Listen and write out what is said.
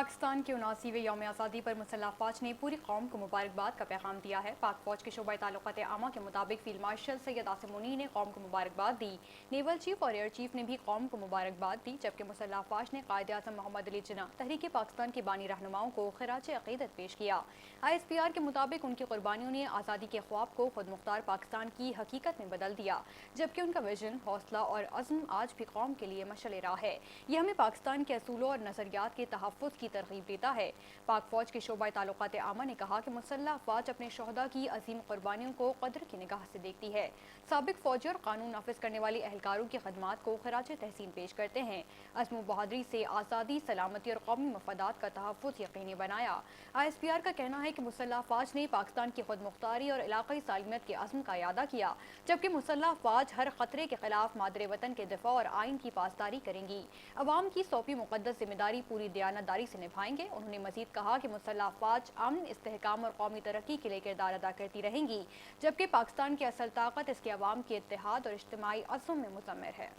पाकिस्तान के 79वें यौम आज़ादी पर मुसल्लह फ़ौज ने पूरी कौम को मुबारकबाद का पैगाम दिया है। पाक फ़ौज के शोबा ताल्लुकात आमा के मुताबिक फील्ड मार्शल सैयद आसिम मुनीर ने कौम को मुबारकबाद दी। नेवल चीफ और एयर चीफ ने भी कौम को मुबारकबाद दी, जबकि मुसल्लह फ़ौज ने कायद आज़म मोहम्मद अली जिन्ना तहरीक पाकिस्तान के बानी रहनुमाओं को खिराज अक़ीदत पेश किया। ISPR के मुताबिक उनकी कुर्बानियों ने आज़ादी के ख्वाब को खुद मुख्तार पाकिस्तान की हकीकत में बदल दिया, जबकि उनका विजन, हौसला और अज़्म आज भी कौम के लिए मशअल राह है। यह हमें पाकिस्तान के असूलों और नज़रियात के तहफ़्फ़ुज़ की तरग़ीब देता है। पाक फ़ौज के शोबा ताल्लुकात आमा ने कहा कि मुसल्लह फ़ौज अपने शोहदा की अजीम कुर्बानियों को कदर की निगाह से देखती है। साबिक फ़ौजी और कानून नाफिज करने वाले एहलकारों की खदमात को खिराज तहसीन पेश करते हैं। अज़्म बहादुरी से आज़ादी, सलामती और कौमी मफादात का तहफ़्फ़ुज़ यकीनी बनाया। ISPR का कहना है कि मुसल्लह फ़ौज ने पाकिस्तान की खुद मुख्तारी और इलाक़ाई सालमियत के अज़्म का इयादा किया, जबकि मुसल्लह फ़ौज हर ख़तरे के खिलाफ मादरे वतन के दिफ़ा और आइन की पासदारी करेंगी। अवाम की सौंपी मुक़द्दस ज़िम्मेदारी पूरी दयानतदारी से निभाएंगे। उन्होंने मज़ीद कहा कि मुसल्लह फ़ौज अमन, इस्तेहकाम और कौमी तरक्की के लिए किरदार अदा करती रहेंगी, जबकि पाकिस्तान की असल ताकत इसके अवाम के इत्तेहाद और इज्तिमाई अज़्म में मुज़म्मिर है।